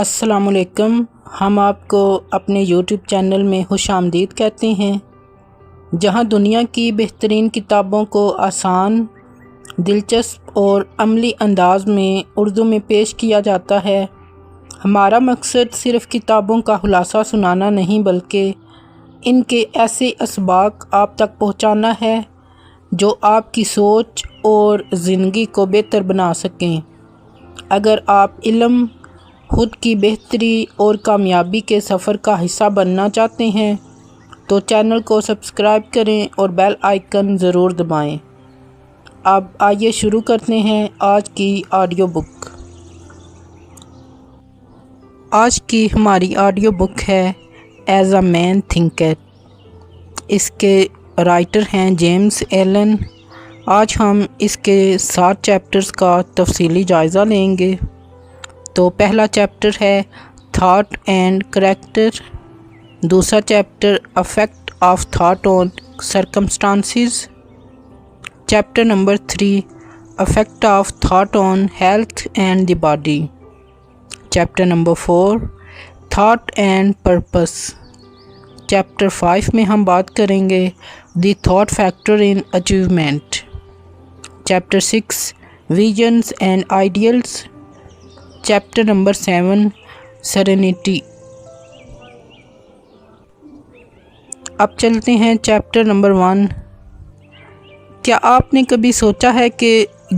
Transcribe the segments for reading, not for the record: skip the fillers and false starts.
السلام علیکم۔ ہم آپ کو اپنے یوٹیوب چینل میں خوش آمدید کہتے ہیں، جہاں دنیا کی بہترین کتابوں کو آسان، دلچسپ اور عملی انداز میں اردو میں پیش کیا جاتا ہے۔ ہمارا مقصد صرف کتابوں کا خلاصہ سنانا نہیں بلکہ ان کے ایسے اسباق آپ تک پہنچانا ہے جو آپ کی سوچ اور زندگی کو بہتر بنا سکیں۔ اگر آپ علم، خود کی بہتری اور کامیابی کے سفر کا حصہ بننا چاہتے ہیں تو چینل کو سبسکرائب کریں اور بیل آئیکن ضرور دبائیں۔ اب آئیے شروع کرتے ہیں آج کی آڈیو بک۔ آج کی ہماری آڈیو بک ہے ایز اے مین تھنکر۔ اس کے رائٹر ہیں جیمز ایلن۔ آج ہم اس کے 7 چیپٹرز کا تفصیلی جائزہ لیں گے۔ تو پہلا چیپٹر ہے تھاٹ اینڈ کریکٹر، دوسرا chapter effect of thought on circumstances, chapter number 3 effect of thought on health and the body, chapter number 4 thought and purpose, chapter 5 میں ہم بات کریں گے the thought factor in achievement, chapter 6 visions and ideals, chapter number 7 serenity. اب چلتے ہیں chapter number 1۔ کیا آپ نے کبھی سوچا ہے کہ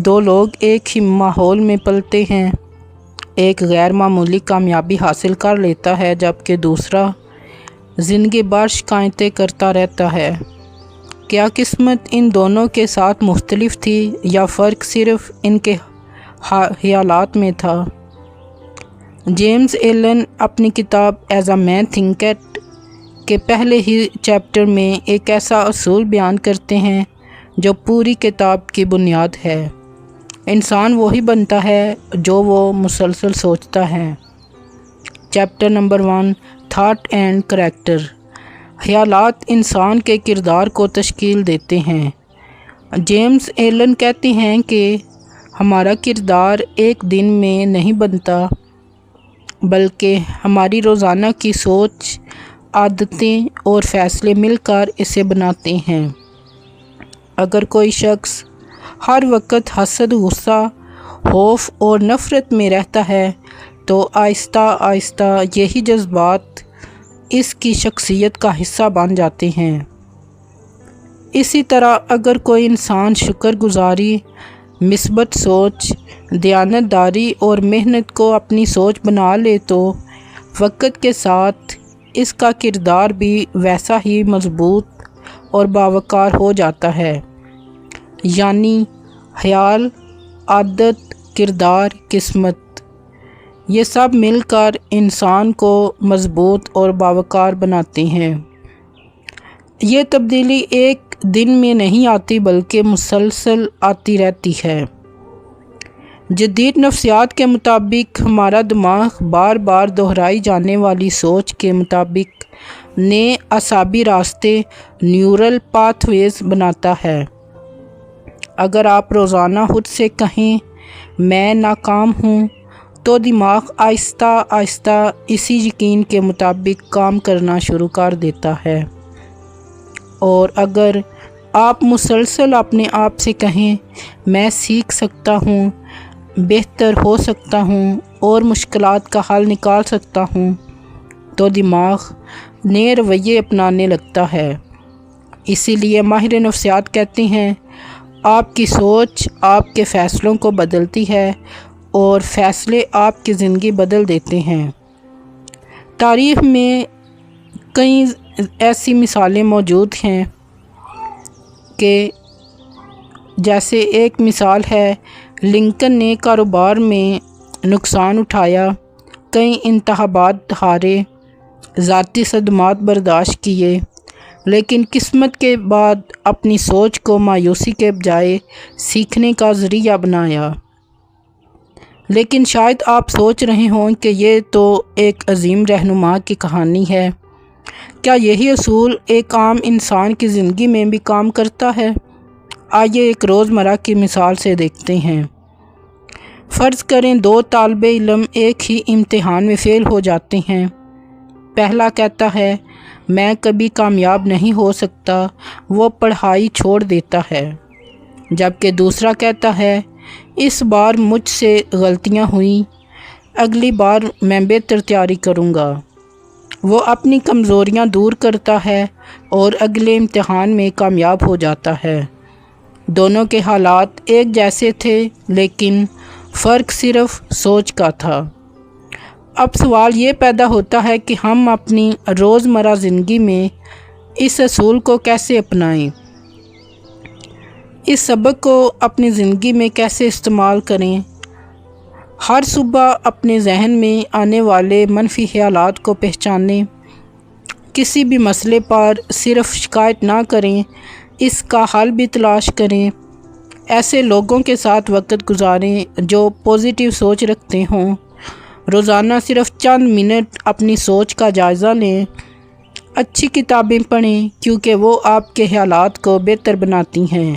2 لوگ ایک ہی ماحول میں پلتے ہیں؟ ایک غیر معمولی کامیابی حاصل کر لیتا ہے جبکہ دوسرا زندگی بھر شکایتیں کرتا رہتا ہے۔ کیا قسمت ان دونوں کے ساتھ مختلف تھی یا فرق صرف ان کے خیالات میں تھا؟ جیمز ایلن اپنی کتاب ایز اے مین تھنکر کے پہلے ہی چیپٹر میں ایک ایسا اصول بیان کرتے ہیں جو پوری کتاب کی بنیاد ہے۔ انسان وہی بنتا ہے جو وہ مسلسل سوچتا ہے۔ Chapter number 1 thought and character. خیالات انسان کے کردار کو تشکیل دیتے ہیں۔ جیمز ایلن کہتے ہیں کہ ہمارا کردار ایک دن میں نہیں بنتا بلکہ ہماری روزانہ کی سوچ، عادتیں اور فیصلے مل کر اسے بناتے ہیں۔ اگر کوئی شخص ہر وقت حسد، غصہ، خوف اور نفرت میں رہتا ہے تو آہستہ آہستہ یہی جذبات اس کی شخصیت کا حصہ بن جاتے ہیں۔ اسی طرح اگر کوئی انسان شکر گزاری، مثبت سوچ، دیانتداری اور محنت کو اپنی سوچ بنا لے تو وقت کے ساتھ اس کا کردار بھی ویسا ہی مضبوط اور باوقار ہو جاتا ہے۔ یعنی خیال، عادت، کردار، قسمت، یہ سب مل کر انسان کو مضبوط اور باوقار بناتے ہیں۔ یہ تبدیلی ایک دن میں نہیں آتی بلکہ مسلسل آتی رہتی ہے۔ جدید نفسیات کے مطابق ہمارا دماغ بار بار دہرائی جانے والی سوچ کے مطابق نئے اعصابی راستے، نیورل پاتھ ویز بناتا ہے۔ اگر آپ روزانہ خود سے کہیں میں ناکام ہوں تو دماغ آہستہ آہستہ اسی یقین کے مطابق کام کرنا شروع کر دیتا ہے۔ اور اگر آپ مسلسل اپنے آپ سے کہیں میں سیکھ سکتا ہوں، بہتر ہو سکتا ہوں اور مشکلات کا حل نکال سکتا ہوں تو دماغ نئے رویے اپنانے لگتا ہے۔ اسی لیے ماہر نفسیات کہتے ہیں آپ کی سوچ آپ کے فیصلوں کو بدلتی ہے اور فیصلے آپ کی زندگی بدل دیتے ہیں۔ تاریخ میں کئی ایسی مثالیں موجود ہیں کہ جیسے ایک مثال ہے لنکن نے کاروبار میں نقصان اٹھایا، کئی انتخابات ہارے، ذاتی صدمات برداشت کیے، لیکن قسمت کے بعد اپنی سوچ کو مایوسی کے بجائے سیکھنے کا ذریعہ بنایا۔ لیکن شاید آپ سوچ رہے ہوں کہ یہ تو ایک عظیم رہنما کی کہانی ہے۔ کیا یہی اصول ایک عام انسان کی زندگی میں بھی کام کرتا ہے؟ آئیے ایک روزمرہ کی مثال سے دیکھتے ہیں۔ فرض کریں 2 طالب علم ایک ہی امتحان میں فیل ہو جاتے ہیں۔ پہلا کہتا ہے میں کبھی کامیاب نہیں ہو سکتا، وہ پڑھائی چھوڑ دیتا ہے، جبکہ دوسرا کہتا ہے اس بار مجھ سے غلطیاں ہوئیں، اگلی بار میں بہتر تیاری کروں گا۔ وہ اپنی کمزوریاں دور کرتا ہے اور اگلے امتحان میں کامیاب ہو جاتا ہے۔ دونوں کے حالات ایک جیسے تھے، لیکن فرق صرف سوچ کا تھا۔ اب سوال یہ پیدا ہوتا ہے کہ ہم اپنی روزمرہ زندگی میں اس اصول کو کیسے اپنائیں، اس سبق کو اپنی زندگی میں کیسے استعمال کریں۔ ہر صبح اپنے ذہن میں آنے والے منفی خیالات کو پہچانیں، کسی بھی مسئلے پر صرف شکایت نہ کریں، اس کا حل بھی تلاش کریں۔ ایسے لوگوں کے ساتھ وقت گزاریں جو پازیٹیو سوچ رکھتے ہوں۔ روزانہ صرف چند منٹ اپنی سوچ کا جائزہ لیں۔ اچھی کتابیں پڑھیں کیونکہ وہ آپ کے خیالات کو بہتر بناتی ہیں۔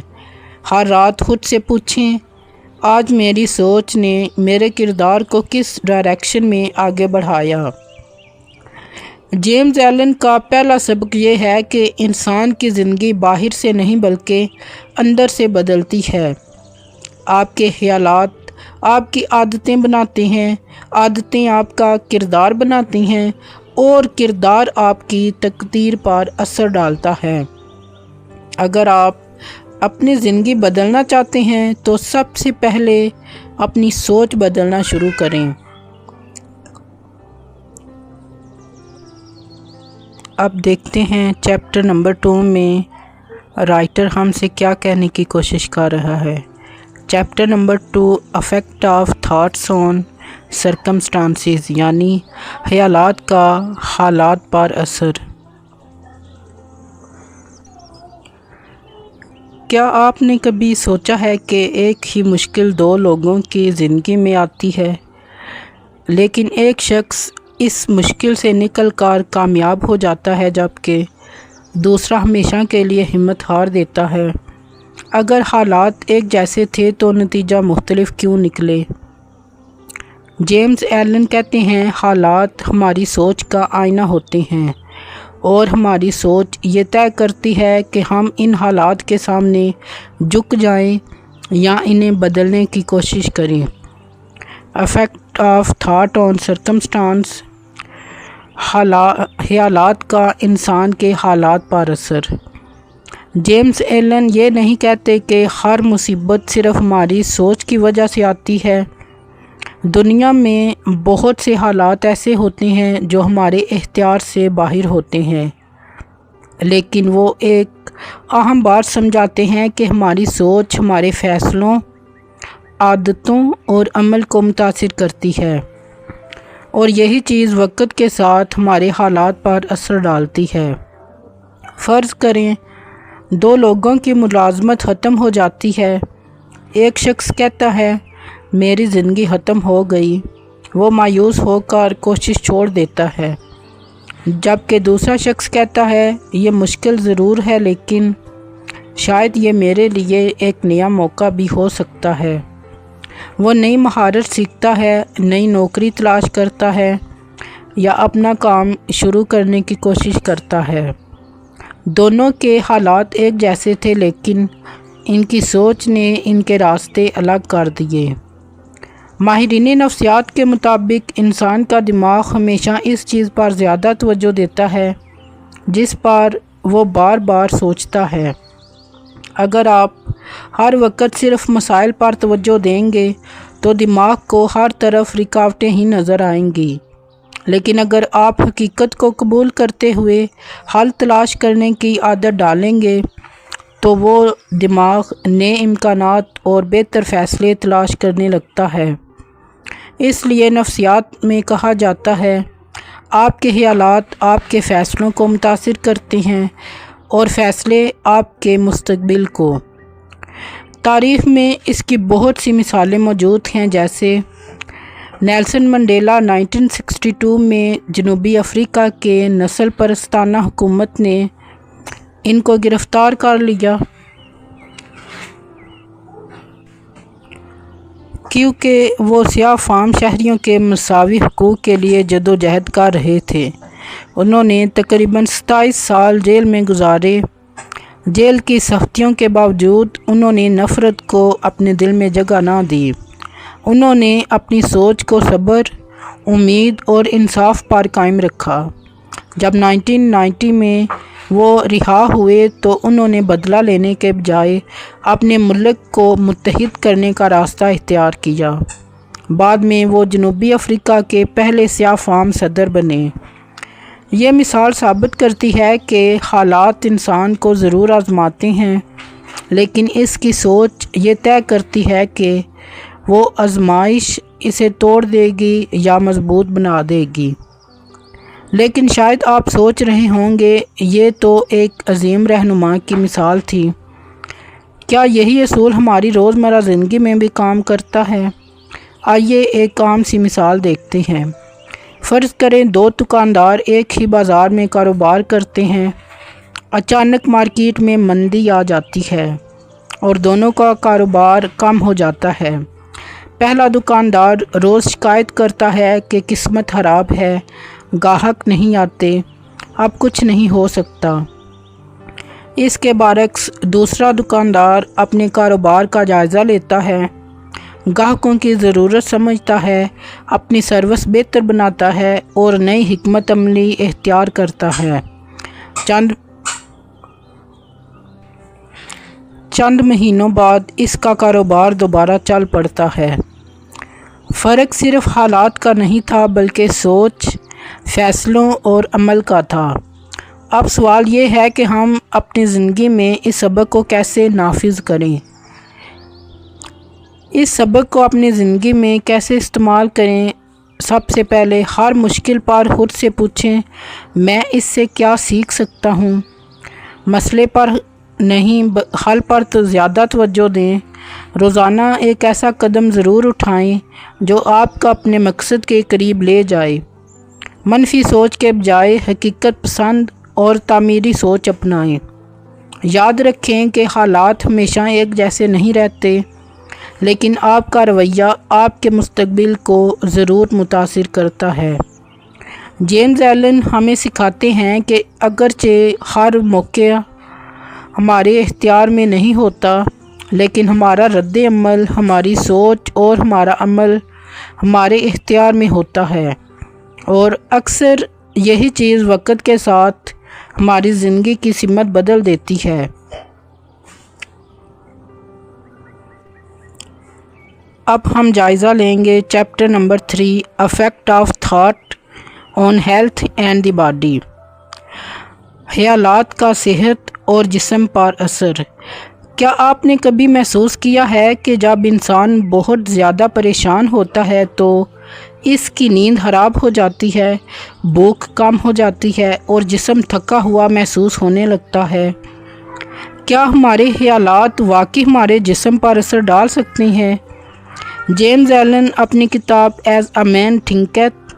ہر رات خود سے پوچھیں آج میری سوچ نے میرے کردار کو کس ڈائریکشن میں آگے بڑھایا۔ جیمز ایلن کا پہلا سبق یہ ہے کہ انسان کی زندگی باہر سے نہیں بلکہ اندر سے بدلتی ہے۔ آپ کے خیالات آپ کی عادتیں بناتے ہیں، عادتیں آپ کا کردار بناتی ہیں اور کردار آپ کی تقدیر پر اثر ڈالتا ہے۔ اگر آپ اپنی زندگی بدلنا چاہتے ہیں تو سب سے پہلے اپنی سوچ بدلنا شروع کریں۔ اب دیکھتے ہیں چیپٹر نمبر 2 میں رائٹر ہم سے کیا کہنے کی کوشش کر رہا ہے۔ Chapter number 2 effect of thoughts on circumstances, یعنی خیالات کا حالات پر اثر۔ کیا آپ نے کبھی سوچا ہے کہ ایک ہی مشکل 2 لوگوں کی زندگی میں آتی ہے، لیکن ایک شخص اس مشکل سے نکل کر کامیاب ہو جاتا ہے جبکہ دوسرا ہمیشہ کے لیے ہمت ہار دیتا ہے؟ اگر حالات ایک جیسے تھے تو نتیجہ مختلف کیوں نکلے؟ جیمز ایلن کہتے ہیں حالات ہماری سوچ کا آئینہ ہوتے ہیں اور ہماری سوچ یہ طے کرتی ہے کہ ہم ان حالات کے سامنے جھک جائیں یا انہیں بدلنے کی کوشش کریں۔ Effect of thought on circumstance, خیالات کا انسان کے حالات پر اثر۔ جیمز ایلن یہ نہیں کہتے کہ ہر مصیبت صرف ہماری سوچ کی وجہ سے آتی ہے۔ دنیا میں بہت سے حالات ایسے ہوتے ہیں جو ہمارے اختیار سے باہر ہوتے ہیں، لیکن وہ ایک اہم بات سمجھاتے ہیں کہ ہماری سوچ ہمارے فیصلوں، عادتوں اور عمل کو متاثر کرتی ہے، اور یہی چیز وقت کے ساتھ ہمارے حالات پر اثر ڈالتی ہے۔ فرض کریں 2 لوگوں کی ملازمت ختم ہو جاتی ہے۔ ایک شخص کہتا ہے میری زندگی ختم ہو گئی، وہ مایوس ہو کر کوشش چھوڑ دیتا ہے، جبکہ دوسرا شخص کہتا ہے یہ مشکل ضرور ہے لیکن شاید یہ میرے لیے ایک نیا موقع بھی ہو سکتا ہے۔ وہ نئی مہارت سیکھتا ہے، نئی نوکری تلاش کرتا ہے یا اپنا کام شروع کرنے کی کوشش کرتا ہے۔ دونوں کے حالات ایک جیسے تھے لیکن ان کی سوچ نے ان کے راستے الگ کر دیے۔ ماہرین نفسیات کے مطابق انسان کا دماغ ہمیشہ اس چیز پر زیادہ توجہ دیتا ہے جس پر وہ بار بار سوچتا ہے۔ اگر آپ ہر وقت صرف مسائل پر توجہ دیں گے تو دماغ کو ہر طرف رکاوٹیں ہی نظر آئیں گی، لیکن اگر آپ حقیقت کو قبول کرتے ہوئے حل تلاش کرنے کی عادت ڈالیں گے تو وہ دماغ نئے امکانات اور بہتر فیصلے تلاش کرنے لگتا ہے۔ اس لیے نفسیات میں کہا جاتا ہے آپ کے خیالات آپ کے فیصلوں کو متاثر کرتے ہیں اور فیصلے آپ کے مستقبل کو۔ تاریخ میں اس کی بہت سی مثالیں موجود ہیں، جیسے نیلسن منڈیلا 1962 میں جنوبی افریقہ کے نسل پرستانہ حکومت نے ان کو گرفتار کر لیا۔ کیونکہ وہ سیاہ فام شہریوں کے مساوی حقوق کے لیے جدوجہد کر رہے تھے۔ انہوں نے تقریباً 27 سال جیل میں گزارے۔ جیل کی سختیوں کے باوجود انہوں نے نفرت کو اپنے دل میں جگہ نہ دی۔ انہوں نے اپنی سوچ کو صبر، امید اور انصاف پر قائم رکھا۔ جب 1990 میں وہ رہا ہوئے تو انہوں نے بدلہ لینے کے بجائے اپنے ملک کو متحد کرنے کا راستہ اختیار کیا۔ بعد میں وہ جنوبی افریقہ کے پہلے سیاہ فام صدر بنے۔ یہ مثال ثابت کرتی ہے کہ حالات انسان کو ضرور آزماتے ہیں، لیکن اس کی سوچ یہ طے کرتی ہے کہ وہ آزمائش اسے توڑ دے گی یا مضبوط بنا دے گی۔ لیکن شاید آپ سوچ رہے ہوں گے، یہ تو ایک عظیم رہنما کی مثال تھی، کیا یہی اصول ہماری روزمرہ زندگی میں بھی کام کرتا ہے؟ آئیے ایک عام سی مثال دیکھتے ہیں۔ فرض کریں دو دکاندار ایک ہی بازار میں کاروبار کرتے ہیں۔ اچانک مارکیٹ میں مندی آ جاتی ہے اور دونوں کا کاروبار کم ہو جاتا ہے۔ پہلا دکاندار روز شکایت کرتا ہے کہ قسمت خراب ہے، گاہک نہیں آتے، اب کچھ نہیں ہو سکتا۔ اس کے برعکس دوسرا دکاندار اپنے کاروبار کا جائزہ لیتا ہے، گاہکوں کی ضرورت سمجھتا ہے، اپنی سروس بہتر بناتا ہے اور نئی حکمت عملی اختیار کرتا ہے۔ چند مہینوں بعد اس کا کاروبار دوبارہ چل پڑتا ہے۔ فرق صرف حالات کا نہیں تھا بلکہ سوچ، فیصلوں اور عمل کا تھا۔ اب سوال یہ ہے کہ ہم اپنی زندگی میں اس سبق کو کیسے نافذ کریں؟ اس سبق کو اپنی زندگی میں کیسے استعمال کریں؟ سب سے پہلے ہر مشکل پر خود سے پوچھیں، میں اس سے کیا سیکھ سکتا ہوں؟ مسئلے پر نہیں، حل پر تو زیادہ توجہ دیں۔ روزانہ ایک ایسا قدم ضرور اٹھائیں جو آپ کو اپنے مقصد کے قریب لے جائے۔ منفی سوچ کے بجائے حقیقت پسند اور تعمیری سوچ اپنائیں۔ یاد رکھیں کہ حالات ہمیشہ ایک جیسے نہیں رہتے، لیکن آپ کا رویہ آپ کے مستقبل کو ضرور متاثر کرتا ہے۔ جیمز ایلن ہمیں سکھاتے ہیں کہ اگرچہ ہر موقع ہمارے اختیار میں نہیں ہوتا، لیکن ہمارا رد عمل، ہماری سوچ اور ہمارا عمل ہمارے اختیار میں ہوتا ہے، اور اکثر یہی چیز وقت کے ساتھ ہماری زندگی کی سمت بدل دیتی ہے۔ اب ہم جائزہ لیں گے chapter number 3، effect of thought on health and the body, خیالات کا صحت اور جسم پر اثر۔ کیا آپ نے کبھی محسوس کیا ہے کہ جب انسان بہت زیادہ پریشان ہوتا ہے تو اس کی نیند خراب ہو جاتی ہے، بھوک کم ہو جاتی ہے اور جسم تھکا ہوا محسوس ہونے لگتا ہے؟ کیا ہمارے خیالات واقعی ہمارے جسم پر اثر ڈال سکتے ہیں؟ جیمز ایلن اپنی کتاب ایز اے مین تھنکتھ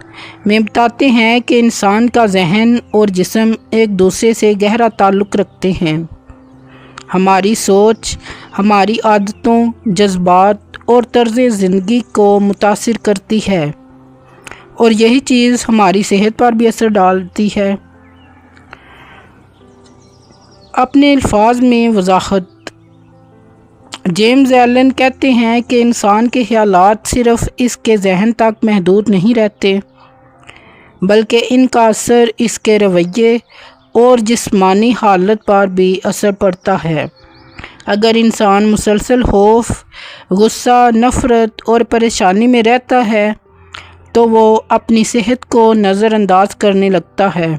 میں بتاتے ہیں کہ انسان کا ذہن اور جسم ایک دوسرے سے گہرا تعلق رکھتے ہیں۔ ہماری سوچ ہماری عادتوں، جذبات اور طرز زندگی کو متاثر کرتی ہے، اور یہی چیز ہماری صحت پر بھی اثر ڈالتی ہے۔ اپنے الفاظ میں وضاحت۔ جیمز ایلن کہتے ہیں کہ انسان کے خیالات صرف اس کے ذہن تک محدود نہیں رہتے، بلکہ ان کا اثر اس کے رویے اور جسمانی حالت پر بھی اثر پڑتا ہے۔ اگر انسان مسلسل خوف، غصہ، نفرت اور پریشانی میں رہتا ہے تو وہ اپنی صحت کو نظر انداز کرنے لگتا ہے۔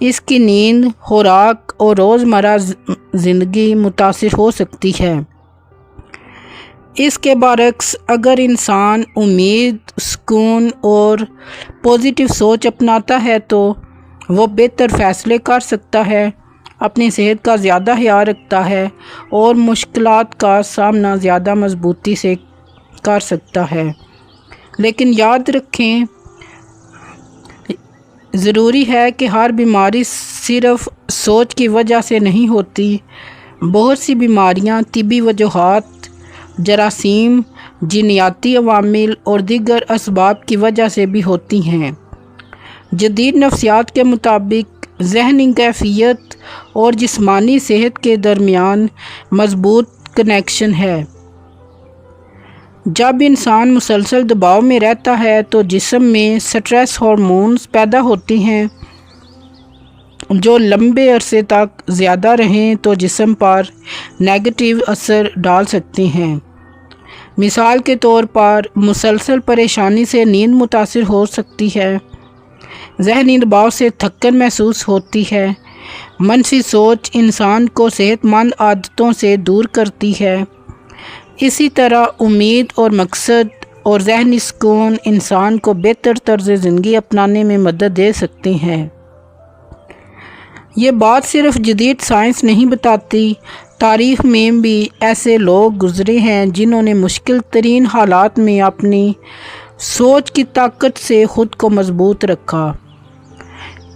اس کی نیند، خوراک اور روزمرہ زندگی متاثر ہو سکتی ہے۔ اس کے برعکس اگر انسان امید، سکون اور پازیٹیو سوچ اپناتا ہے تو وہ بہتر فیصلے کر سکتا ہے، اپنی صحت کا زیادہ خیال رکھتا ہے اور مشکلات کا سامنا زیادہ مضبوطی سے کر سکتا ہے۔ لیکن یاد رکھیں، ضروری ہے کہ ہر بیماری صرف سوچ کی وجہ سے نہیں ہوتی۔ بہت سی بیماریاں طبی وجوہات، جراثیم، جینیاتی عوامل اور دیگر اسباب کی وجہ سے بھی ہوتی ہیں۔ جدید نفسیات کے مطابق ذہنی کیفیت اور جسمانی صحت کے درمیان مضبوط کنیکشن ہے۔ جب انسان مسلسل دباؤ میں رہتا ہے تو جسم میں سٹریس ہارمونز پیدا ہوتے ہیں جو لمبے عرصے تک زیادہ رہیں تو جسم پر نیگیٹو اثر ڈال سکتے ہیں۔ مثال کے طور پر مسلسل پریشانی سے نیند متاثر ہو سکتی ہے، ذہنی دباؤ سے تھکن محسوس ہوتی ہے، منفی سوچ انسان کو صحت مند عادتوں سے دور کرتی ہے۔ اسی طرح امید اور مقصد اور ذہنی سکون انسان کو بہتر طرز زندگی اپنانے میں مدد دے سکتے ہیں۔ یہ بات صرف جدید سائنس نہیں بتاتی، تاریخ میں بھی ایسے لوگ گزرے ہیں جنہوں نے مشکل ترین حالات میں اپنی سوچ کی طاقت سے خود کو مضبوط رکھا۔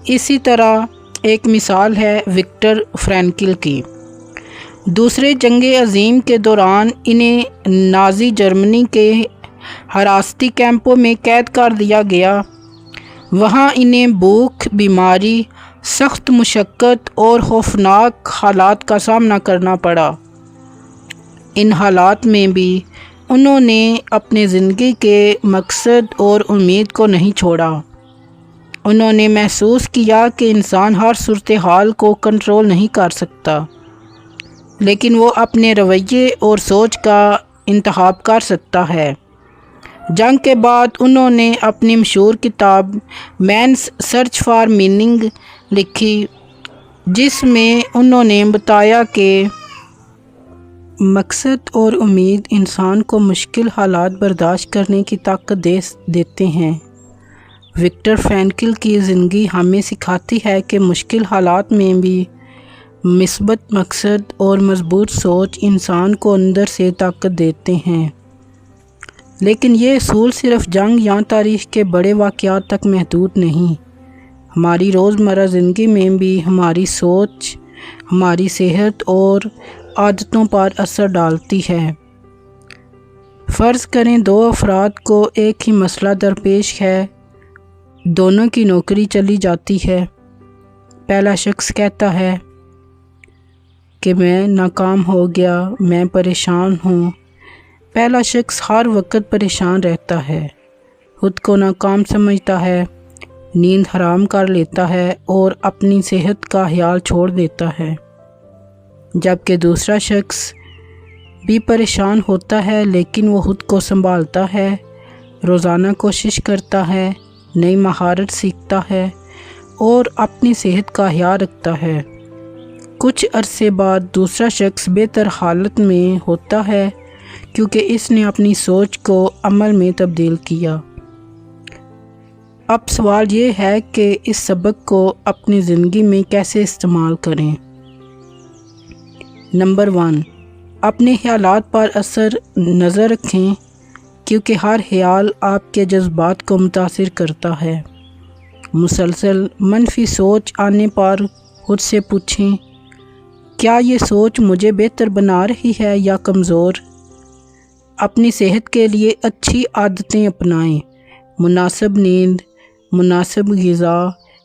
اسی طرح ایک مثال ہے وکٹر فرینکل کی۔ دوسرے جنگ عظیم کے دوران انہیں نازی جرمنی کے حراستی کیمپوں میں قید کر دیا گیا۔ وہاں انہیں بھوک، بیماری، سخت مشقت اور خوفناک حالات کا سامنا کرنا پڑا۔ ان حالات میں بھی انہوں نے اپنی زندگی کے مقصد اور امید کو نہیں چھوڑا۔ انہوں نے محسوس کیا کہ انسان ہر صورتحال کو کنٹرول نہیں کر سکتا، لیکن وہ اپنے رویے اور سوچ کا انتخاب کر سکتا ہے۔ جنگ کے بعد انہوں نے اپنی مشہور کتاب مینس سرچ فار میننگ لکھی، جس میں انہوں نے بتایا کہ مقصد اور امید انسان کو مشکل حالات برداشت کرنے کی طاقت دیتے ہیں۔ وکٹر فرینکل کی زندگی ہمیں سکھاتی ہے کہ مشکل حالات میں بھی مثبت مقصد اور مضبوط سوچ انسان کو اندر سے طاقت دیتے ہیں۔ لیکن یہ اصول صرف جنگ یا تاریخ کے بڑے واقعات تک محدود نہیں، ہماری روزمرہ زندگی میں بھی ہماری سوچ ہماری صحت اور عادتوں پر اثر ڈالتی ہے۔ فرض کریں دو افراد کو ایک ہی مسئلہ درپیش ہے، دونوں کی نوکری چلی جاتی ہے۔ پہلا شخص کہتا ہے کہ میں ناکام ہو گیا، میں پریشان ہوں۔ پہلا شخص ہر وقت پریشان رہتا ہے، خود کو ناکام سمجھتا ہے، نیند حرام کر لیتا ہے اور اپنی صحت کا خیال چھوڑ دیتا ہے۔ جبکہ دوسرا شخص بھی پریشان ہوتا ہے لیکن وہ خود کو سنبھالتا ہے، روزانہ کوشش کرتا ہے، نئی مہارت سیکھتا ہے اور اپنی صحت کا خیال رکھتا ہے۔ کچھ عرصے بعد دوسرا شخص بہتر حالت میں ہوتا ہے کیونکہ اس نے اپنی سوچ کو عمل میں تبدیل کیا۔ اب سوال یہ ہے کہ اس سبق کو اپنی زندگی میں کیسے استعمال کریں۔ نمبر 1، اپنے خیالات پر اثر نظر رکھیں کیونکہ ہر خیال آپ کے جذبات کو متاثر کرتا ہے۔ مسلسل منفی سوچ آنے پر خود سے پوچھیں، کیا یہ سوچ مجھے بہتر بنا رہی ہے یا کمزور؟ اپنی صحت کے لیے اچھی عادتیں اپنائیں، مناسب نیند، مناسب غذا،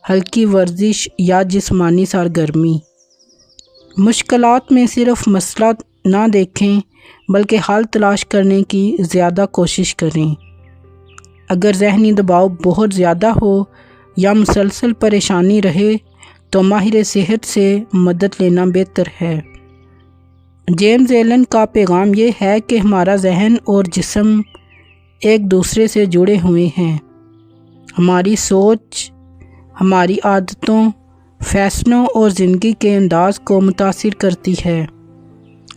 ہلکی ورزش یا جسمانی سرگرمی۔ مشکلات میں صرف مسئلہ نہ دیکھیں بلکہ حل تلاش کرنے کی زیادہ کوشش کریں۔ اگر ذہنی دباؤ بہت زیادہ ہو یا مسلسل پریشانی رہے تو ماہر صحت سے مدد لینا بہتر ہے۔ جیمز ایلن کا پیغام یہ ہے کہ ہمارا ذہن اور جسم ایک دوسرے سے جڑے ہوئے ہیں۔ ہماری سوچ ہماری عادتوں، فیصلوں اور زندگی کے انداز کو متاثر کرتی ہے۔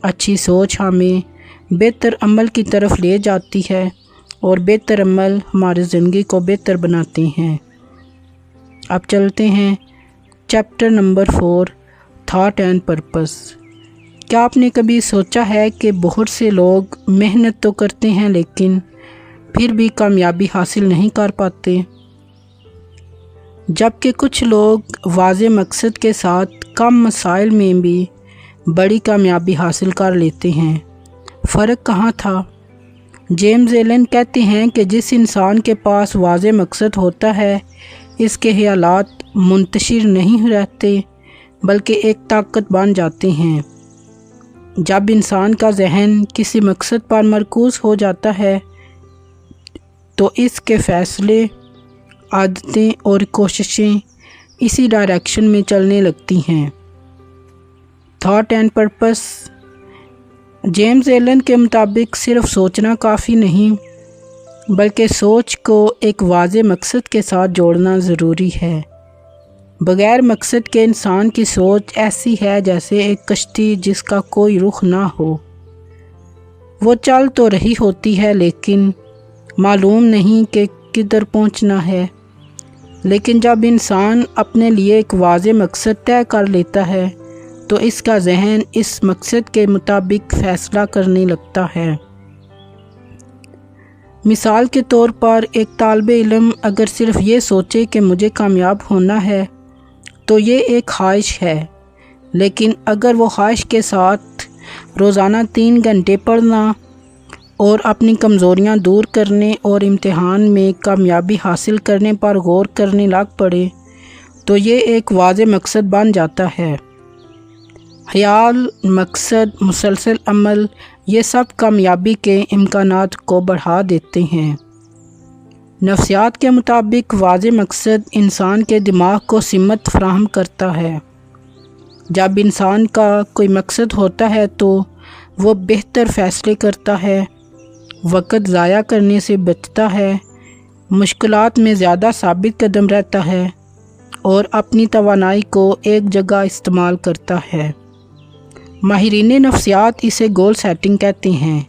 اچھی سوچ ہمیں بہتر عمل کی طرف لے جاتی ہے اور بہتر عمل ہماری زندگی کو بہتر بناتے ہیں۔ اب چلتے ہیں chapter number 4، thought and purpose. کیا آپ نے کبھی سوچا ہے کہ بہت سے لوگ محنت تو کرتے ہیں لیکن پھر بھی کامیابی حاصل نہیں کر پاتے، جبکہ کچھ لوگ واضح مقصد کے ساتھ کم مسائل میں بھی بڑی کامیابی حاصل کر لیتے ہیں؟ فرق کہاں تھا؟ جیمز ایلن کہتے ہیں کہ جس انسان کے پاس واضح مقصد ہوتا ہے اس کے خیالات منتشر نہیں رہتے بلکہ ایک طاقت بن جاتے ہیں۔ جب انسان کا ذہن کسی مقصد پر مرکوز ہو جاتا ہے تو اس کے فیصلے، عادتیں اور کوششیں اسی ڈائریکشن میں چلنے لگتی ہیں۔ Thought and purpose. James Allen کے مطابق صرف سوچنا کافی نہیں بلکہ سوچ کو ایک واضح مقصد کے ساتھ جوڑنا ضروری ہے۔ بغیر مقصد کے انسان کی سوچ ایسی ہے جیسے ایک کشتی جس کا کوئی رخ نہ ہو۔ وہ چل تو رہی ہوتی ہے لیکن معلوم نہیں کہ کدھر پہنچنا ہے۔ لیکن جب انسان اپنے لیے ایک واضح مقصد طے کر لیتا ہے تو اس کا ذہن اس مقصد کے مطابق فیصلہ کرنے لگتا ہے۔ مثال کے طور پر ایک طالب علم اگر صرف یہ سوچے کہ مجھے کامیاب ہونا ہے تو یہ ایک خواہش ہے، لیکن اگر وہ خواہش کے ساتھ روزانہ 3 گھنٹے پڑھنا اور اپنی کمزوریاں دور کرنے اور امتحان میں کامیابی حاصل کرنے پر غور کرنے لگ پڑے تو یہ ایک واضح مقصد بن جاتا ہے۔ خیال، مقصد، مسلسل عمل، یہ سب کامیابی کے امکانات کو بڑھا دیتے ہیں۔ نفسیات کے مطابق واضح مقصد انسان کے دماغ کو سمت فراہم کرتا ہے۔ جب انسان کا کوئی مقصد ہوتا ہے تو وہ بہتر فیصلے کرتا ہے، وقت ضائع کرنے سے بچتا ہے، مشکلات میں زیادہ ثابت قدم رہتا ہے اور اپنی توانائی کو ایک جگہ استعمال کرتا ہے۔ ماہرین نفسیات اسے گول سیٹنگ کہتے ہیں۔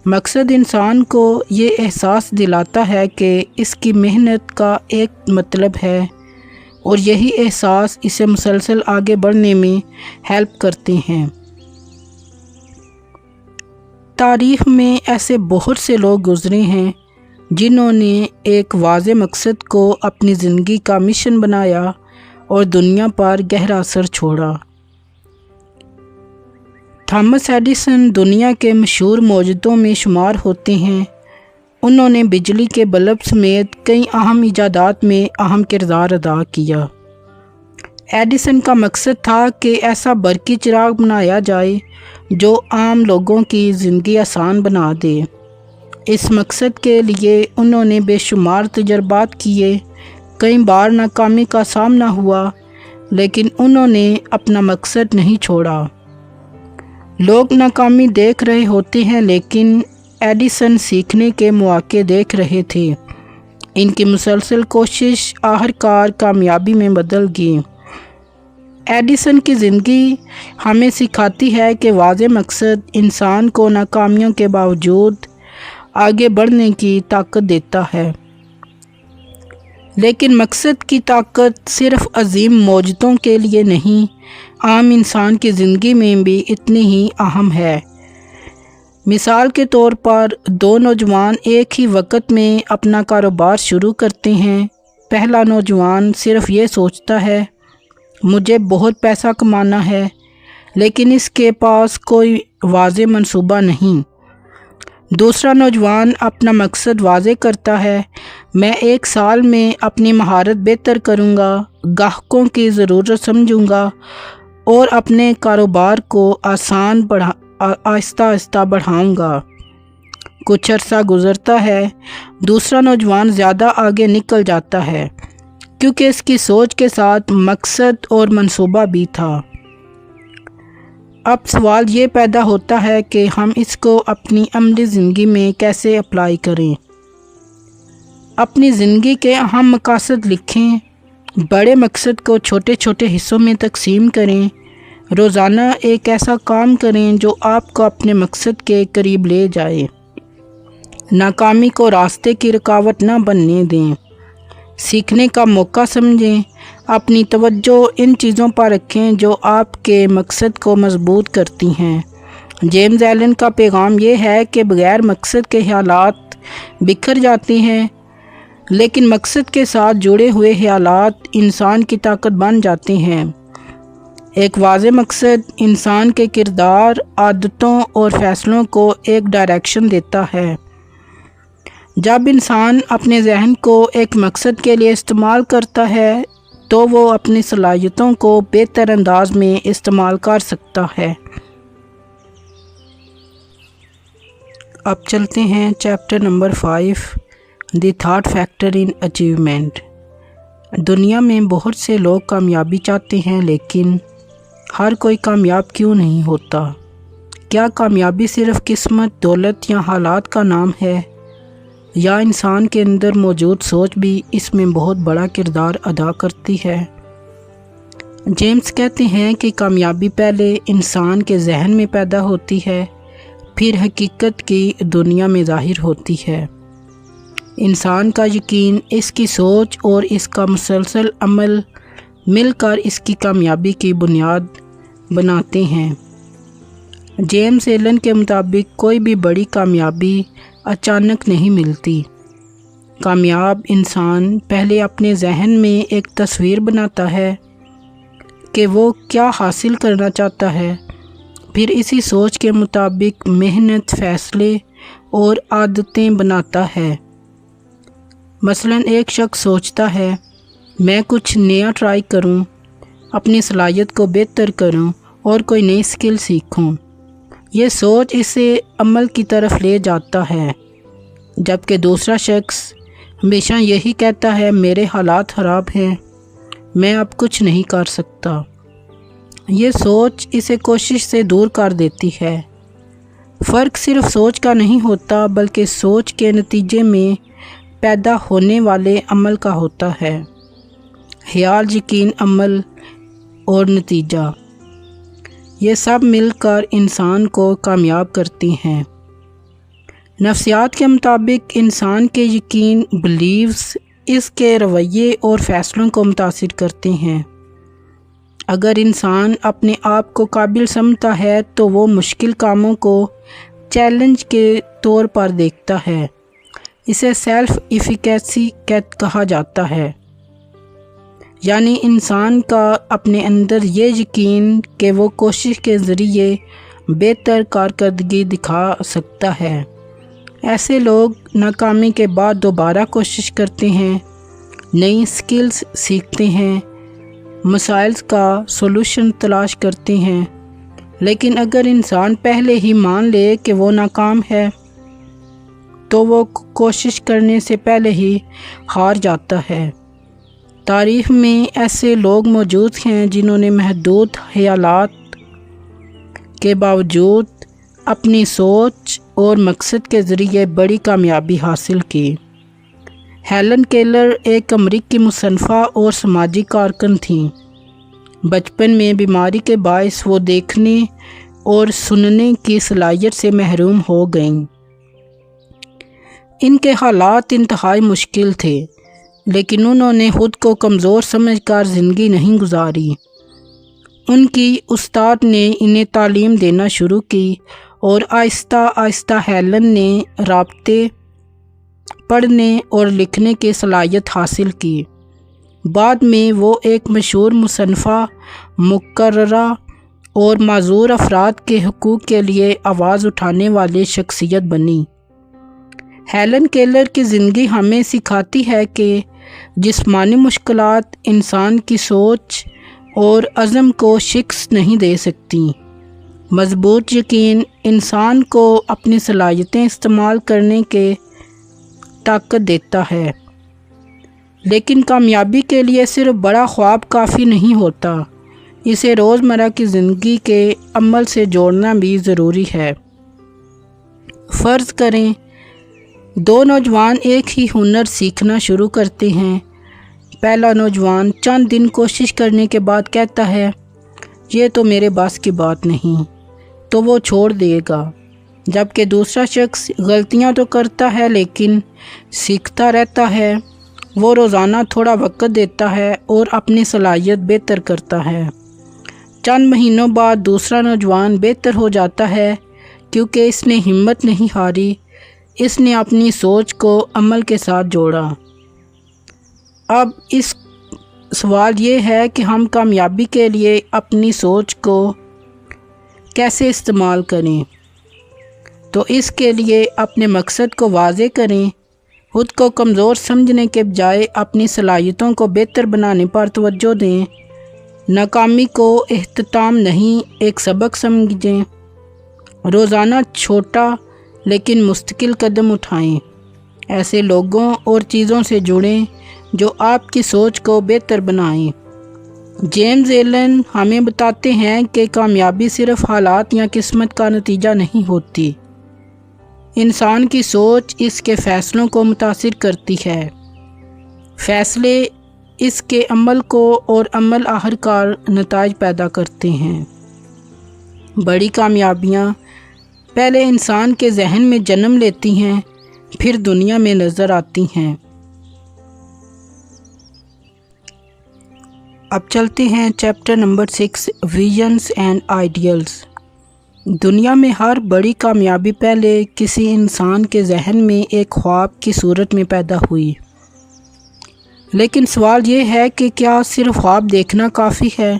مقصد انسان کو یہ احساس دلاتا ہے کہ اس کی محنت کا ایک مطلب ہے اور یہی احساس اسے مسلسل آگے بڑھنے میں ہیلپ کرتے ہیں۔ تاریخ میں ایسے بہت سے لوگ گزرے ہیں جنہوں نے ایک واضح مقصد کو اپنی زندگی کا مشن بنایا اور دنیا پر گہرا اثر چھوڑا۔ تھامس ایڈیسن دنیا کے مشہور موجودوں میں شمار ہوتے ہیں۔ انہوں نے بجلی کے بلب سمیت کئی اہم ایجادات میں اہم کردار ادا کیا۔ ایڈیسن کا مقصد تھا کہ ایسا برقی چراغ بنایا جائے جو عام لوگوں کی زندگی آسان بنا دے۔ اس مقصد کے لیے انہوں نے بے شمار تجربات کیے، کئی بار ناکامی کا سامنا ہوا، لیکن انہوں نے اپنا مقصد نہیں چھوڑا۔ لوگ ناکامی دیکھ رہے ہوتے ہیں لیکن ایڈیسن سیکھنے کے مواقع دیکھ رہے تھے۔ ان کی مسلسل کوشش آخرکار کامیابی میں بدل گئی۔ ایڈیسن کی زندگی ہمیں سکھاتی ہے کہ واضح مقصد انسان کو ناکامیوں کے باوجود آگے بڑھنے کی طاقت دیتا ہے۔ لیکن مقصد کی طاقت صرف عظیم موجودوں کے لیے نہیں، عام انسان کی زندگی میں بھی اتنی ہی اہم ہے۔ مثال کے طور پر 2 نوجوان ایک ہی وقت میں اپنا کاروبار شروع کرتے ہیں۔ پہلا نوجوان صرف یہ سوچتا ہے مجھے بہت پیسہ کمانا ہے، لیکن اس کے پاس کوئی واضح منصوبہ نہیں۔ دوسرا نوجوان اپنا مقصد واضح کرتا ہے، میں 1 سال میں اپنی مہارت بہتر کروں گا، گاہکوں کی ضرورت سمجھوں گا اور اپنے کاروبار کو آہستہ آہستہ بڑھاؤں گا۔ کچھ عرصہ گزرتا ہے، دوسرا نوجوان زیادہ آگے نکل جاتا ہے کیونکہ اس کی سوچ کے ساتھ مقصد اور منصوبہ بھی تھا۔ اب سوال یہ پیدا ہوتا ہے کہ ہم اس کو اپنی عملی زندگی میں کیسے اپلائی کریں۔ اپنی زندگی کے اہم مقاصد لکھیں، بڑے مقصد کو چھوٹے چھوٹے حصوں میں تقسیم کریں، روزانہ ایک ایسا کام کریں جو آپ کو اپنے مقصد کے قریب لے جائے۔ ناکامی کو راستے کی رکاوٹ نہ بننے دیں، سیکھنے کا موقع سمجھیں، اپنی توجہ ان چیزوں پر رکھیں جو آپ کے مقصد کو مضبوط کرتی ہیں۔ جیمز ایلن کا پیغام یہ ہے کہ بغیر مقصد کے خیالات بکھر جاتے ہیں، لیکن مقصد کے ساتھ جڑے ہوئے خیالات انسان کی طاقت بن جاتے ہیں۔ ایک واضح مقصد انسان کے کردار، عادتوں اور فیصلوں کو ایک ڈائریکشن دیتا ہے۔ جب انسان اپنے ذہن کو ایک مقصد کے لیے استعمال کرتا ہے تو وہ اپنی صلاحیتوں کو بہتر انداز میں استعمال کر سکتا ہے۔ اب چلتے ہیں chapter number 5، the thought factor in achievement. دنیا میں بہت سے لوگ کامیابی چاہتے ہیں، لیکن ہر کوئی کامیاب کیوں نہیں ہوتا؟ کیا کامیابی صرف قسمت، دولت یا حالات کا نام ہے، یا انسان کے اندر موجود سوچ بھی اس میں بہت بڑا کردار ادا کرتی ہے؟ جیمس کہتے ہیں کہ کامیابی پہلے انسان کے ذہن میں پیدا ہوتی ہے، پھر حقیقت کی دنیا میں ظاہر ہوتی ہے۔ انسان کا یقین، اس کی سوچ اور اس کا مسلسل عمل مل کر اس کی کامیابی کی بنیاد بناتے ہیں۔ جیمس ایلن کے مطابق کوئی بھی بڑی کامیابی اچانک نہیں ملتی۔ کامیاب انسان پہلے اپنے ذہن میں ایک تصویر بناتا ہے کہ وہ کیا حاصل کرنا چاہتا ہے، پھر اسی سوچ کے مطابق محنت، فیصلے اور عادتیں بناتا ہے۔ مثلاً ایک شخص سوچتا ہے میں کچھ نیا ٹرائی کروں، اپنی صلاحیت کو بہتر کروں اور کوئی نئی اسکل سیکھوں۔ یہ سوچ اسے عمل کی طرف لے جاتا ہے، جبکہ دوسرا شخص ہمیشہ یہی کہتا ہے میرے حالات خراب ہیں، میں اب کچھ نہیں کر سکتا۔ یہ سوچ اسے کوشش سے دور کر دیتی ہے۔ فرق صرف سوچ کا نہیں ہوتا، بلکہ سوچ کے نتیجے میں پیدا ہونے والے عمل کا ہوتا ہے۔ خیال، یقین، عمل اور نتیجہ، یہ سب مل کر انسان کو کامیاب کرتی ہیں۔ نفسیات کے مطابق انسان کے یقین، بلیوز، اس کے رویے اور فیصلوں کو متاثر کرتے ہیں۔ اگر انسان اپنے آپ کو قابل سمجھتا ہے تو وہ مشکل کاموں کو چیلنج کے طور پر دیکھتا ہے۔ اسے سیلف ایفیکیسی کہا جاتا ہے، یعنی انسان کا اپنے اندر یہ یقین کہ وہ کوشش کے ذریعے بہتر کارکردگی دکھا سکتا ہے۔ ایسے لوگ ناکامی کے بعد دوبارہ کوشش کرتے ہیں، نئی سکلز سیکھتے ہیں، مسائل کا سولوشن تلاش کرتے ہیں۔ لیکن اگر انسان پہلے ہی مان لے کہ وہ ناکام ہے تو وہ کوشش کرنے سے پہلے ہی ہار جاتا ہے۔ تاریخ میں ایسے لوگ موجود ہیں جنہوں نے محدود خیالات کے باوجود اپنی سوچ اور مقصد کے ذریعے بڑی کامیابی حاصل کی۔ ہیلن کیلر ایک امریکی مصنفہ اور سماجی کارکن تھیں۔ بچپن میں بیماری کے باعث وہ دیکھنے اور سننے کی صلاحیت سے محروم ہو گئیں۔ ان کے حالات انتہائی مشکل تھے، لیکن انہوں نے خود کو کمزور سمجھ کر زندگی نہیں گزاری۔ ان کی استاد نے انہیں تعلیم دینا شروع کی اور آہستہ آہستہ ہیلن نے رابطے، پڑھنے اور لکھنے کی صلاحیت حاصل کی۔ بعد میں وہ ایک مشہور مصنفہ، مقررہ اور معذور افراد کے حقوق کے لیے آواز اٹھانے والی شخصیت بنی۔ ہیلن کیلر کی زندگی ہمیں سکھاتی ہے کہ جسمانی مشکلات انسان کی سوچ اور عزم کو شکست نہیں دے سکتی۔ مضبوط یقین انسان کو اپنی صلاحیتیں استعمال کرنے کے طاقت دیتا ہے۔ لیکن کامیابی کے لیے صرف بڑا خواب کافی نہیں ہوتا، اسے روزمرہ کی زندگی کے عمل سے جوڑنا بھی ضروری ہے۔ فرض کریں دو نوجوان ایک ہی ہنر سیکھنا شروع کرتے ہیں۔ پہلا نوجوان چند دن کوشش کرنے کے بعد کہتا ہے یہ تو میرے بس کی بات نہیں، تو وہ چھوڑ دے گا، جبکہ دوسرا شخص غلطیاں تو کرتا ہے لیکن سیکھتا رہتا ہے۔ وہ روزانہ تھوڑا وقت دیتا ہے اور اپنی صلاحیت بہتر کرتا ہے۔ چند مہینوں بعد دوسرا نوجوان بہتر ہو جاتا ہے، کیونکہ اس نے ہمت نہیں ہاری، اس نے اپنی سوچ کو عمل کے ساتھ جوڑا۔ اب اس سوال یہ ہے کہ ہم کامیابی کے لیے اپنی سوچ کو کیسے استعمال کریں؟ تو اس کے لیے اپنے مقصد کو واضح کریں، خود کو کمزور سمجھنے کے بجائے اپنی صلاحیتوں کو بہتر بنانے پر توجہ دیں۔ ناکامی کو اختتام نہیں، ایک سبق سمجھیں۔ روزانہ چھوٹا لیکن مستقل قدم اٹھائیں۔ ایسے لوگوں اور چیزوں سے جڑیں جو آپ کی سوچ کو بہتر بنائیں۔ جیمز ایلن ہمیں بتاتے ہیں کہ کامیابی صرف حالات یا قسمت کا نتیجہ نہیں ہوتی۔ انسان کی سوچ اس کے فیصلوں کو متاثر کرتی ہے۔ فیصلے اس کے عمل کو اور عمل آخرکار نتائج پیدا کرتے ہیں۔ بڑی کامیابیاں پہلے انسان کے ذہن میں جنم لیتی ہیں، پھر دنیا میں نظر آتی ہیں۔ اب چلتے ہیں chapter number 6، visions and ideals. دنیا میں ہر بڑی کامیابی پہلے کسی انسان کے ذہن میں ایک خواب کی صورت میں پیدا ہوئی۔ لیکن سوال یہ ہے کہ کیا صرف خواب دیکھنا کافی ہے،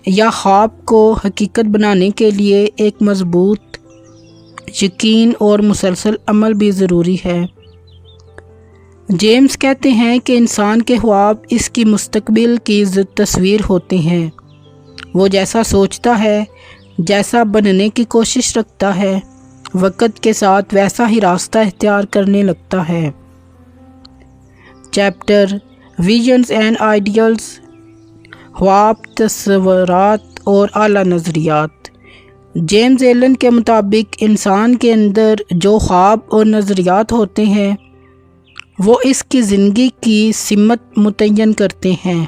یا خواب کو حقیقت بنانے کے لیے ایک مضبوط یقین اور مسلسل عمل بھی ضروری ہے؟ جیمز کہتے ہیں کہ انسان کے خواب اس کی مستقبل کی تصویر ہوتے ہیں۔ وہ جیسا سوچتا ہے، جیسا بننے کی کوشش رکھتا ہے، وقت کے ساتھ ویسا ہی راستہ اختیار کرنے لگتا ہے۔ چیپٹر ویژنز اینڈ آئیڈیلز، خواب، تصورات اور اعلیٰ نظریات۔ جیمز ایلن کے مطابق انسان کے اندر جو خواب اور نظریات ہوتے ہیں وہ اس کی زندگی کی سمت متعین کرتے ہیں۔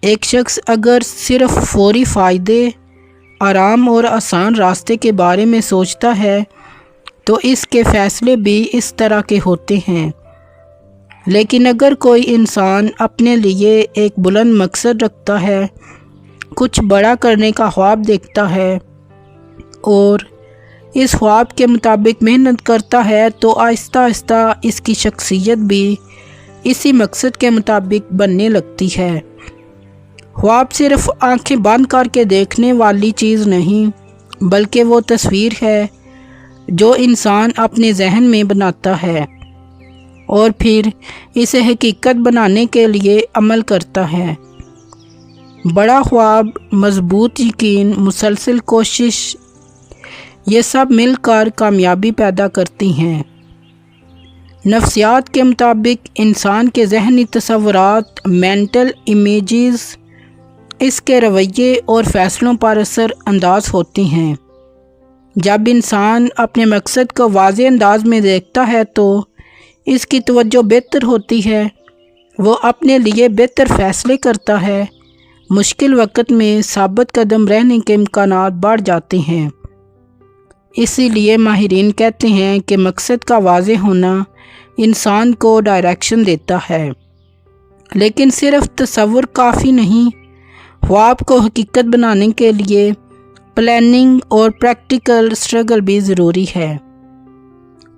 ایک شخص اگر صرف فوری فائدے، آرام اور آسان راستے کے بارے میں سوچتا ہے تو اس کے فیصلے بھی اس طرح کے ہوتے ہیں۔ لیکن اگر کوئی انسان اپنے لیے ایک بلند مقصد رکھتا ہے، کچھ بڑا کرنے کا خواب دیکھتا ہے اور اس خواب کے مطابق محنت کرتا ہے تو آہستہ آہستہ اس کی شخصیت بھی اسی مقصد کے مطابق بننے لگتی ہے۔ خواب صرف آنکھیں بند کر کے دیکھنے والی چیز نہیں، بلکہ وہ تصویر ہے جو انسان اپنے ذہن میں بناتا ہے اور پھر اسے حقیقت بنانے کے لیے عمل کرتا ہے۔ بڑا خواب، مضبوط یقین، مسلسل کوشش، یہ سب مل کر کامیابی پیدا کرتی ہیں۔ نفسیات کے مطابق انسان کے ذہنی تصورات، مینٹل امیجز، اس کے رویے اور فیصلوں پر اثر انداز ہوتی ہیں۔ جب انسان اپنے مقصد کو واضح انداز میں دیکھتا ہے تو اس کی توجہ بہتر ہوتی ہے، وہ اپنے لیے بہتر فیصلے کرتا ہے، مشکل وقت میں ثابت قدم رہنے کے امکانات بڑھ جاتے ہیں۔ اسی لیے ماہرین کہتے ہیں کہ مقصد کا واضح ہونا انسان کو ڈائریکشن دیتا ہے، لیکن صرف تصور کافی نہیں۔ خواب کو حقیقت بنانے کے لیے پلاننگ اور پریکٹیکل اسٹرگل بھی ضروری ہے۔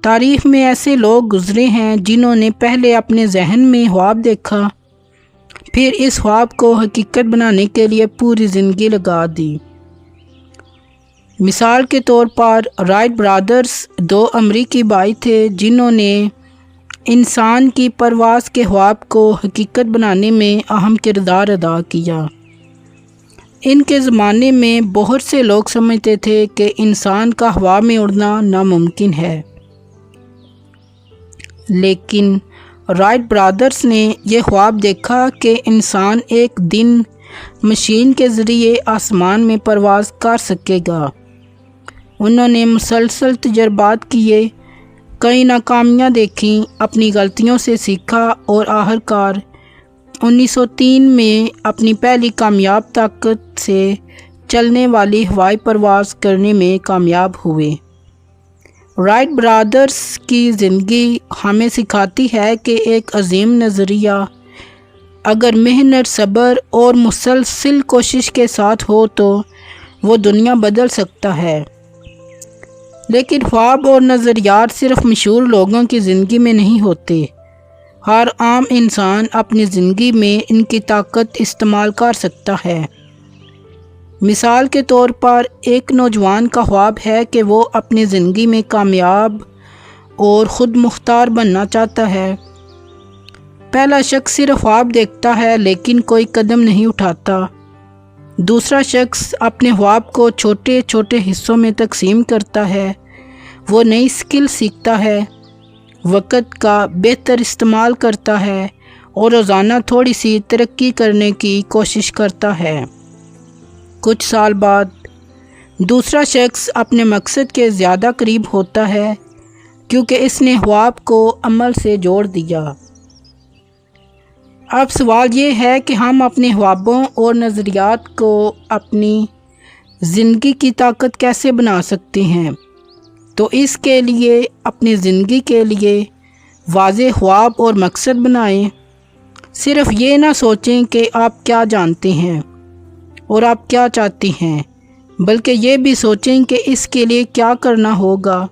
تاریخ میں ایسے لوگ گزرے ہیں جنہوں نے پہلے اپنے ذہن میں خواب دیکھا، پھر اس خواب کو حقیقت بنانے کے لیے پوری زندگی لگا دی۔ مثال کے طور پر رائٹ برادرز 2 امریکی بھائی تھے جنہوں نے انسان کی پرواز کے خواب کو حقیقت بنانے میں اہم کردار ادا کیا۔ ان کے زمانے میں بہت سے لوگ سمجھتے تھے کہ انسان کا ہوا میں اڑنا ناممکن ہے، لیکن رائٹ برادرز نے یہ خواب دیکھا کہ انسان ایک دن مشین کے ذریعے آسمان میں پرواز کر سکے گا۔ انہوں نے مسلسل تجربات کیے، کئی ناکامیاں دیکھیں، اپنی غلطیوں سے سیکھا اور آخرکار 1903 میں اپنی پہلی کامیاب طاقت سے چلنے والی ہوائی پرواز کرنے میں کامیاب ہوئے۔ رائٹ برادرز کی زندگی ہمیں سکھاتی ہے کہ ایک عظیم نظریہ اگر محنت، صبر اور مسلسل کوشش کے ساتھ ہو تو وہ دنیا بدل سکتا ہے۔ لیکن خواب اور نظریات صرف مشہور لوگوں کی زندگی میں نہیں ہوتے، ہر عام انسان اپنی زندگی میں ان کی طاقت استعمال کر سکتا ہے۔ مثال کے طور پر ایک نوجوان کا خواب ہے کہ وہ اپنی زندگی میں کامیاب اور خود مختار بننا چاہتا ہے۔ پہلا شخص صرف خواب دیکھتا ہے لیکن کوئی قدم نہیں اٹھاتا۔ دوسرا شخص اپنے خواب کو چھوٹے چھوٹے حصوں میں تقسیم کرتا ہے، وہ نئی اسکل سیکھتا ہے، وقت کا بہتر استعمال کرتا ہے اور روزانہ تھوڑی سی ترقی کرنے کی کوشش کرتا ہے۔ کچھ سال بعد دوسرا شخص اپنے مقصد کے زیادہ قریب ہوتا ہے کیونکہ اس نے خواب کو عمل سے جوڑ دیا۔ اب سوال یہ ہے کہ ہم اپنے خوابوں اور نظریات کو اپنی زندگی کی طاقت کیسے بنا سکتے ہیں؟ تو اس کے لیے اپنی زندگی کے لیے واضح خواب اور مقصد بنائیں۔ صرف یہ نہ سوچیں کہ آپ کیا جانتے ہیں اور آپ کیا چاہتے ہیں، بلکہ یہ بھی سوچیں کہ اس کے لیے کیا کرنا ہوگا۔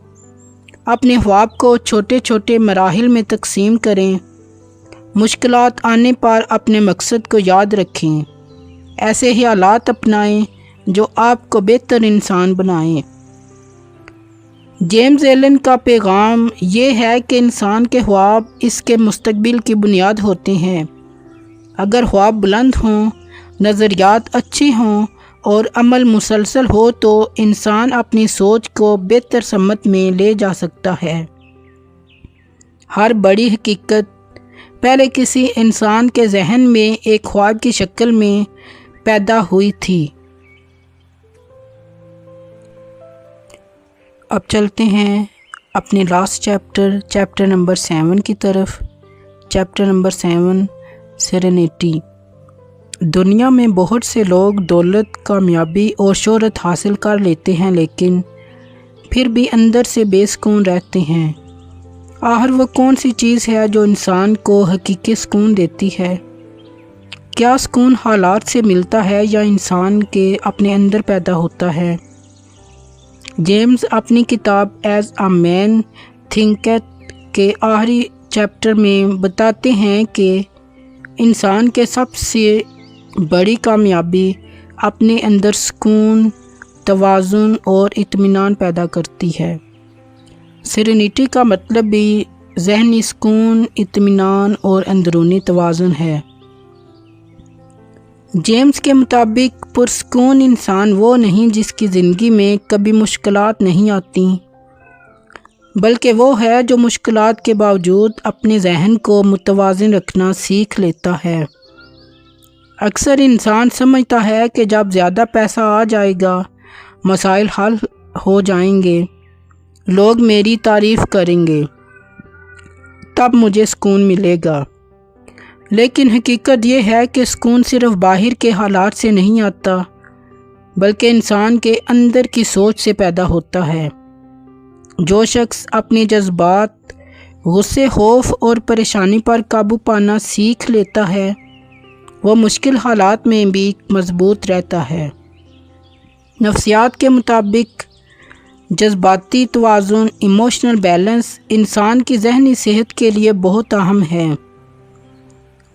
اپنے خواب کو چھوٹے چھوٹے مراحل میں تقسیم کریں۔ مشکلات آنے پر اپنے مقصد کو یاد رکھیں۔ ایسے ہی حالات اپنائیں جو آپ کو بہتر انسان بنائیں۔ جیمز ایلن کا پیغام یہ ہے کہ انسان کے خواب اس کے مستقبل کی بنیاد ہوتے ہیں۔ اگر خواب بلند ہوں، نظریات اچھی ہوں اور عمل مسلسل ہو تو انسان اپنی سوچ کو بہتر سمت میں لے جا سکتا ہے۔ ہر بڑی حقیقت پہلے کسی انسان کے ذہن میں ایک خواب کی شکل میں پیدا ہوئی تھی۔ اب چلتے ہیں اپنے لاسٹ چیپٹر نمبر 7 کی طرف۔ Chapter number 7 serenity. دنیا میں بہت سے لوگ دولت، کامیابی اور شہرت حاصل کر لیتے ہیں لیکن پھر بھی اندر سے بے سکون رہتے ہیں۔ آخر وہ کون سی چیز ہے جو انسان کو حقیقی سکون دیتی ہے؟ کیا سکون حالات سے ملتا ہے یا انسان کے اپنے اندر پیدا ہوتا ہے؟ جیمز اپنی کتاب ایز اے مین تھنکتھ کے آخری چیپٹر میں بتاتے ہیں کہ انسان کے سب سے بڑی کامیابی اپنے اندر سکون، توازن اور اطمینان پیدا کرتی ہے۔ سیرینٹی کا مطلب بھی ذہنی سکون، اطمینان اور اندرونی توازن ہے۔ جیمز کے مطابق پرسکون انسان وہ نہیں جس کی زندگی میں کبھی مشکلات نہیں آتی، بلکہ وہ ہے جو مشکلات کے باوجود اپنے ذہن کو متوازن رکھنا سیکھ لیتا ہے۔ اکثر انسان سمجھتا ہے کہ جب زیادہ پیسہ آ جائے گا، مسائل حل ہو جائیں گے، لوگ میری تعریف کریں گے، تب مجھے سکون ملے گا۔ لیکن حقیقت یہ ہے کہ سکون صرف باہر کے حالات سے نہیں آتا، بلکہ انسان کے اندر کی سوچ سے پیدا ہوتا ہے۔ جو شخص اپنے جذبات، غصے، خوف اور پریشانی پر قابو پانا سیکھ لیتا ہے، وہ مشکل حالات میں بھی مضبوط رہتا ہے۔ نفسیات کے مطابق جذباتی توازن، ایموشنل بیلنس انسان کی ذہنی صحت کے لیے بہت اہم ہے۔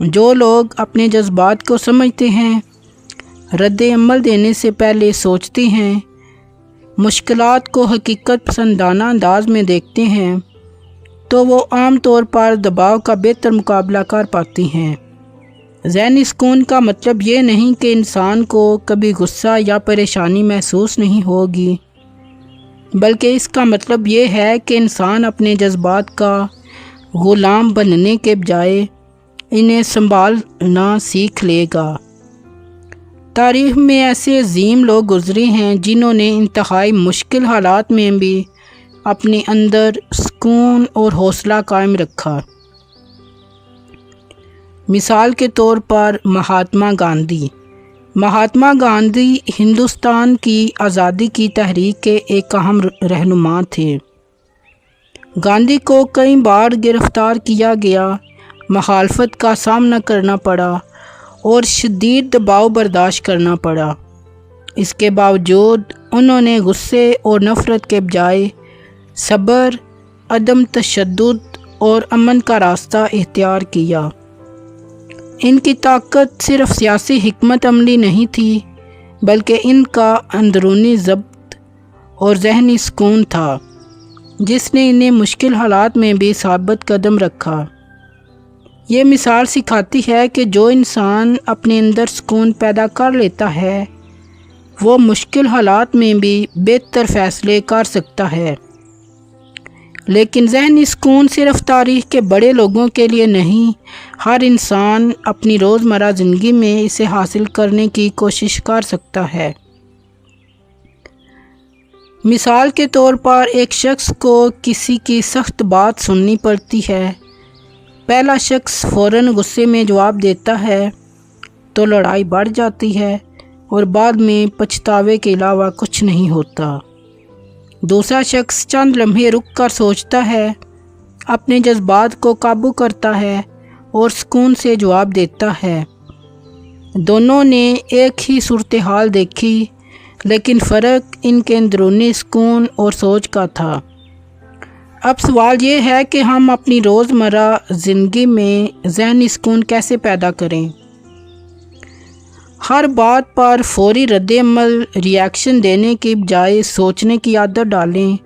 جو لوگ اپنے جذبات کو سمجھتے ہیں، رد عمل دینے سے پہلے سوچتے ہیں، مشکلات کو حقیقت پسندانہ انداز میں دیکھتے ہیں، تو وہ عام طور پر دباؤ کا بہتر مقابلہ کر پاتے ہیں۔ ذہنی سکون کا مطلب یہ نہیں کہ انسان کو کبھی غصہ یا پریشانی محسوس نہیں ہوگی، بلکہ اس کا مطلب یہ ہے کہ انسان اپنے جذبات کا غلام بننے کے بجائے انہیں سنبھالنا سیکھ لے گا۔ تاریخ میں ایسے عظیم لوگ گزرے ہیں جنہوں نے انتہائی مشکل حالات میں بھی اپنے اندر سکون اور حوصلہ قائم رکھا۔ مثال کے طور پر مہاتما گاندھی ہندوستان کی آزادی کی تحریک کے ایک اہم رہنما تھے۔ گاندھی کو کئی بار گرفتار کیا گیا، مخالفت کا سامنا کرنا پڑا اور شدید دباؤ برداشت کرنا پڑا۔ اس کے باوجود انہوں نے غصے اور نفرت کے بجائے صبر، عدم تشدد اور امن کا راستہ اختیار کیا۔ ان کی طاقت صرف سیاسی حکمت عملی نہیں تھی، بلکہ ان کا اندرونی ضبط اور ذہنی سکون تھا۔ جس نے انہیں مشکل حالات میں بھی ثابت قدم رکھا۔ یہ مثال سکھاتی ہے کہ جو انسان اپنے اندر سکون پیدا کر لیتا ہے وہ مشکل حالات میں بھی بہتر فیصلے کر سکتا ہے۔ لیکن ذہنی سکون صرف تاریخ کے بڑے لوگوں کے لیے نہیں، ہر انسان اپنی روزمرہ زندگی میں اسے حاصل کرنے کی کوشش کر سکتا ہے۔ مثال کے طور پر ایک شخص کو کسی کی سخت بات سننی پڑتی ہے۔ پہلا شخص فوراً غصے میں جواب دیتا ہے تو لڑائی بڑھ جاتی ہے اور بعد میں پچھتاوے کے علاوہ کچھ نہیں ہوتا۔ دوسرا شخص چند لمحے رک کر سوچتا ہے، اپنے جذبات کو قابو کرتا ہے اور سکون سے جواب دیتا ہے۔ دونوں نے ایک ہی صورتحال دیکھی، لیکن فرق ان کے اندرونی سکون اور سوچ کا تھا۔ اب سوال یہ ہے کہ ہم اپنی روزمرہ زندگی میں ذہنی سکون کیسے پیدا کریں؟ ہر بات پر فوری رد عمل ری ایکشن دینے کی بجائے سوچنے کی عادت ڈالیں۔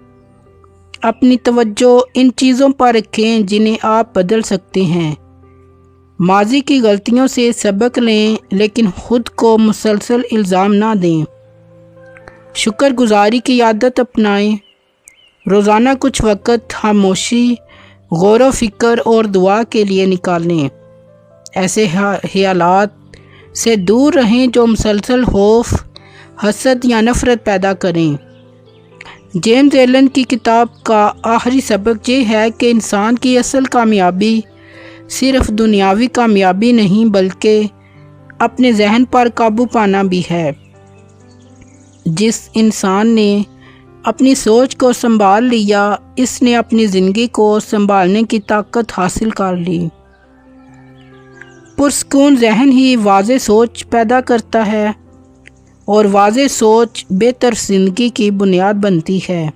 اپنی توجہ ان چیزوں پر رکھیں جنہیں آپ بدل سکتے ہیں۔ ماضی کی غلطیوں سے سبق لیں، لیکن خود کو مسلسل الزام نہ دیں۔ شکر گزاری کی عادت اپنائیں۔ روزانہ کچھ وقت خاموشی، غور و فکر اور دعا کے لیے نکالیں۔ ایسے خیالات سے دور رہیں جو مسلسل خوف، حسد یا نفرت پیدا کریں۔ جیمز ایلن کی کتاب کا آخری سبق یہ ہے کہ انسان کی اصل کامیابی صرف دنیاوی کامیابی نہیں بلکہ اپنے ذہن پر قابو پانا بھی ہے۔ جس انسان نے اپنی سوچ کو سنبھال لیا، اس نے اپنی زندگی کو سنبھالنے کی طاقت حاصل کر لی۔ پرسکون ذہن ہی واضح سوچ پیدا کرتا ہے اور واضح سوچ بہتر زندگی کی بنیاد بنتی ہے۔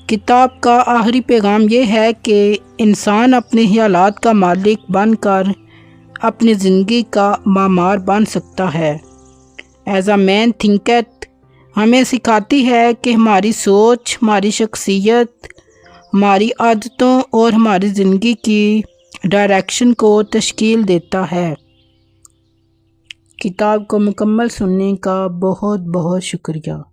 کتاب کا آخری پیغام یہ ہے کہ انسان اپنے خیالات کا مالک بن کر اپنی زندگی کا معمار بن سکتا ہے۔ ایز اے مین تھنکت ہمیں سکھاتی ہے کہ ہماری سوچ ہماری شخصیت، ہماری عادتوں اور ہماری زندگی کی ڈائریکشن کو تشکیل دیتا ہے۔ کتاب کو مکمل سننے کا بہت بہت شکریہ۔